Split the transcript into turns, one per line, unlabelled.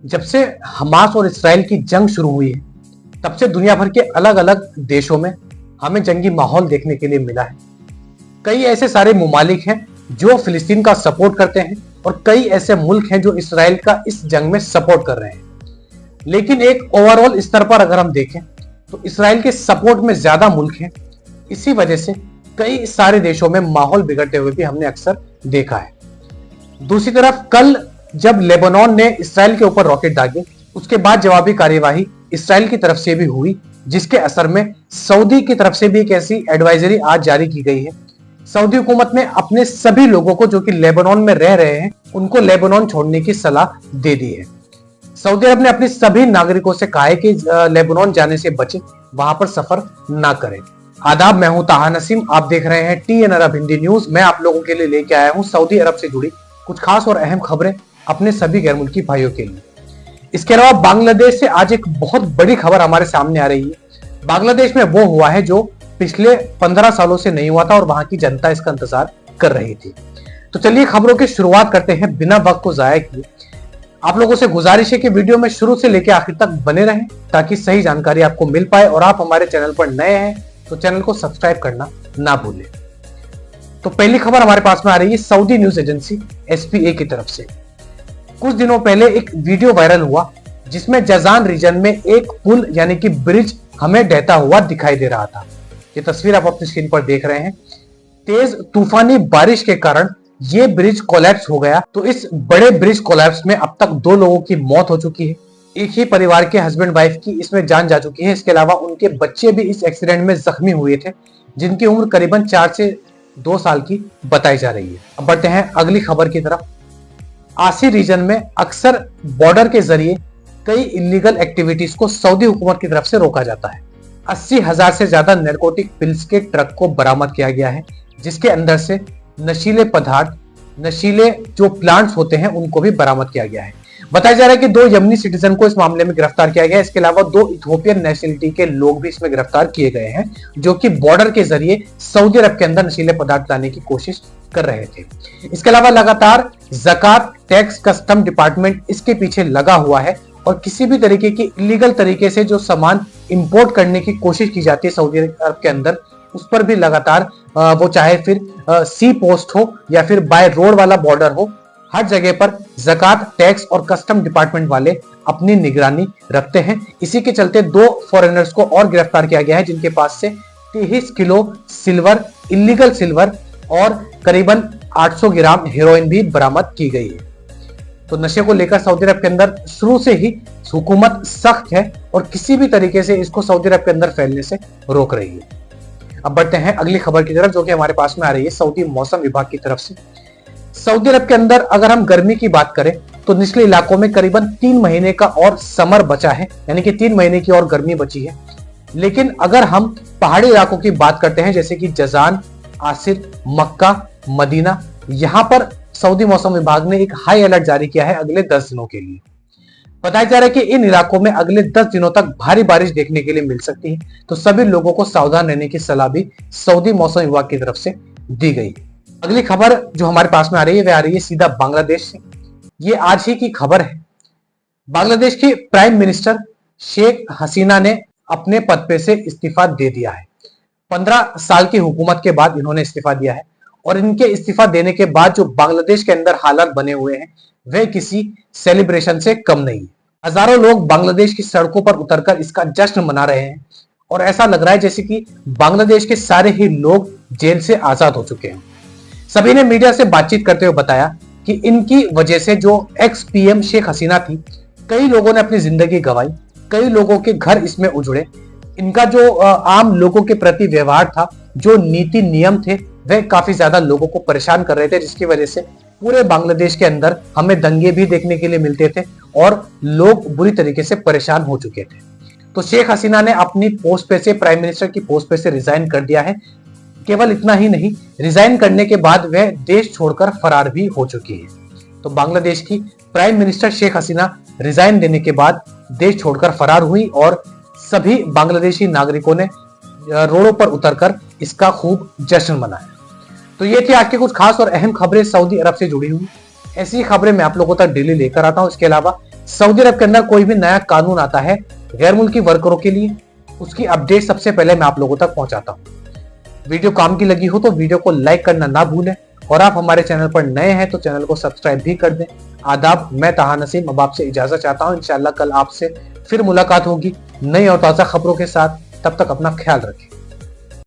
जब से हमास और इसराइल की जंग शुरू हुई है, तब से दुनिया भर के अलग अलग देशों में हमें जंगी माहौल देखने के लिए मिला है। कई ऐसे सारे मुमालिक हैं जो फिलिस्तीन का सपोर्ट करते हैं और कई ऐसे मुल्क हैं जो इसराइल का इस जंग में सपोर्ट कर रहे हैं। लेकिन एक ओवरऑल स्तर पर अगर हम देखें तो इसराइल के सपोर्ट में ज्यादा मुल्क हैं। इसी वजह से कई सारे देशों में माहौल बिगड़ते हुए भी हमने अक्सर देखा है। दूसरी तरफ कल जब लेबनान ने इसराइल के ऊपर रॉकेट दागे, उसके बाद जवाबी कार्यवाही इसराइल की तरफ से भी हुई, जिसके असर में सऊदी की तरफ से भी एक ऐसी एडवाइजरी आज जारी की गई है। सऊदी हुकूमत ने अपने सभी लोगों को जो कि लेबनान में रह रहे हैं, उनको लेबनान छोड़ने की सलाह दे दी है। सऊदी अरब ने अपने सभी नागरिकों से कहा है कि लेबनान जाने से बचे, वहां पर सफर ना करें। आदाब, मैं हूं ताहा नसीम, आप देख रहे हैं TN अरब हिंदी न्यूज। मैं आप लोगों के लिए लेके आया हूं सऊदी अरब से जुड़ी कुछ खास और अहम खबरें अपने सभी गैर मुल्की भाइयों के लिए। इसके अलावा बांग्लादेश से आज एक बहुत बड़ी खबर हमारे सामने आ रही है। बांग्लादेश में वो हुआ है जो पिछले 15 सालों से नहीं हुआ था और वहां की जनता इसका इंतजार कर रही थी। तो चलिए खबरों की शुरुआत करते हैं बिना वक्त को जाया किए। आप लोगों से गुजारिश है कि वीडियो में शुरू से लेकर आखिर तक बने रहें ताकि सही जानकारी आपको मिल पाए, और आप हमारे चैनल पर नए हैं तो चैनल को सब्सक्राइब करना ना भूलें। तो पहली खबर हमारे पास में आ रही है सऊदी न्यूज एजेंसी SPA की तरफ से। कुछ दिनों पहले एक वीडियो वायरल हुआ जिसमें जजान रीजन में एक पुल यानी कि ब्रिज हमें ढहता हुआ दिखाई दे रहा था। ये तस्वीर आप अपनी स्क्रीन पर देख रहे हैं। तेज तूफानी बारिश के कारण ये ब्रिज कोलैप्स हो गया। तो इस बड़े ब्रिज कोलैप्स में अब तक 2 लोगों की मौत हो चुकी है। एक ही परिवार के हस्बैंड वाइफ की इसमें जान जा चुकी है। इसके अलावा उनके बच्चे भी इस एक्सीडेंट में जख्मी हुए थे, जिनकी उम्र करीबन 4 से 2 साल की बताई जा रही है। अब बढ़ते हैं अगली खबर की तरफ। आसी रीजन में अक्सर बॉर्डर के जरिए कई इलीगल एक्टिविटीज को सऊदी हुकूमत की तरफ से रोका जाता है। 80,000 से ज्यादा नारकोटिक पिल्स के ट्रक को बरामद किया गया है, जिसके अंदर से नशीले पदार्थ, नशीले जो प्लांट्स होते हैं उनको भी बरामद किया गया है। बताया जा रहा है कि 2 यमनी सिटीजन को इस मामले में गिरफ्तार किया गया है। इसके अलावा 2 इथियोपियन नेशनलिटी के लोग भी इसमें गिरफ्तार किए गए हैं, जो कि बॉर्डर के जरिए सऊदी अरब के अंदर नशीले पदार्थ लाने की कोशिश कर रहे थे। इसके अलावा लगातार ज़कात, टैक्स, कस्टम डिपार्टमेंट इसके पीछे लगा हुआ है और किसी भी तरीके की इलीगल तरीके से जो सामान इंपोर्ट करने की कोशिश की जाती है सऊदी अरब के अंदर, उस पर भी लगातार वो चाहे फिर सी पोस्ट हो या फिर बाय रोड वाला बॉर्डर हो, हर जगह पर ज़कात, टैक्स और कस्टम डिपार्टमेंट वाले अपनी निगरानी रखते हैं। इसी के चलते 2 फॉरेनर्स को और गिरफ्तार किया गया है, जिनके पास से 23 किलो सिल्वर, इलीगल सिल्वर और करीबन 800 ग्राम हेरोइन भी बरामद की गई है। तो नशे को लेकर सऊदी अरब के अंदर शुरू से ही हुकूमत सख्त है और किसी भी तरीके से इसको सऊदी अरब के अंदर फैलने से रोक रही है। अब बढ़ते हैं अगली खबर की तरफ, जो कि हमारे पास में आ रही है सऊदी मौसम विभाग की तरफ से। सऊदी अरब के अंदर अगर हम गर्मी की बात करें तो निचले इलाकों में करीबन 3 महीने का और समर बचा है, यानी कि 3 महीने की और गर्मी बची है। लेकिन अगर हम पहाड़ी इलाकों की बात करते हैं, जैसे कि जजान, आसिर, मक्का, मदीना, यहां पर सऊदी मौसम विभाग ने एक हाई अलर्ट जारी किया है अगले 10 दिनों के लिए। बताया जा रहा है कि इन इलाकों में अगले 10 दिनों तक भारी बारिश देखने के लिए मिल सकती है। तो सभी लोगों को सावधान रहने की सलाह भी सऊदी मौसम विभाग की तरफ से दी गई। अगली खबर जो हमारे पास में आ रही है वह आ रही है सीधा बांग्लादेश से। ये आज ही की खबर है। बांग्लादेश की प्राइम मिनिस्टर शेख हसीना ने अपने पद पे से इस्तीफा दे दिया है। 15 साल की हुकूमत के बाद इन्होंने इस्तीफा दिया है और इनके इस्तीफा देने के बाद जो बांग्लादेश के अंदर हालात बने हुए हैं वह किसी सेलिब्रेशन से कम नहीं है। हजारों लोग बांग्लादेश की सड़कों पर उतरकर इसका जश्न मना रहे हैं और ऐसा लग रहा है जैसे कि बांग्लादेश के सारे ही लोग जेल से आजाद हो चुके हैं। सभी ने मीडिया से बातचीत करते हुए बताया कि इनकी वजह से जो एक्स PM शेख हसीना थी, कई लोगों ने अपनी जिंदगी गंवाई, कई लोगों के घर इसमें उजड़े। इनका जो आम लोगों के प्रति व्यवहार था, जो नीति नियम थे, वह काफी ज्यादा लोगों को परेशान कर रहे थे, जिसकी वजह से पूरे बांग्लादेश के अंदर हमें दंगे भी देखने के लिए मिलते थे और लोग बुरी तरीके से परेशान हो चुके थे। तो शेख हसीना ने अपनी पोस्ट पे से, प्राइम मिनिस्टर की पोस्ट पे से रिजाइन कर दिया है। केवल इतना ही नहीं, रिजाइन करने के बाद वह देश छोड़कर फरार भी हो चुकी है। तो बांग्लादेश की prime minister Sheikh Hasina resign देने के बाद देश छोड़कर फरार हुई और सभी बांग्लादेशी नागरिकों ने रोडों पर उतरकर इसका खूब जश्न मनाया। तो ये थी आज की कुछ खास और अहम खबरें सऊदी अरब से जुड़ी हुई। ऐसी खबरें मैं आप लोगों तक डेली लेकर आता हूं। इसके अलावा सऊदी अरब के अंदर कोई भी नया कानून आता है गैर मुल्की वर्करों के लिए, उसकी अपडेट सबसे पहले मैं आप लोगों तक पहुंचाता हूं। वीडियो काम की लगी हो तो वीडियो को लाइक करना ना भूलें, और आप हमारे चैनल पर नए हैं तो चैनल को सब्सक्राइब भी कर दें। आदाब, मैं ताहा नसीम अब आपसे इजाजत चाहता हूं। इंशाल्लाह कल आपसे फिर मुलाकात होगी नई और ताजा खबरों के साथ। तब तक अपना ख्याल रखें।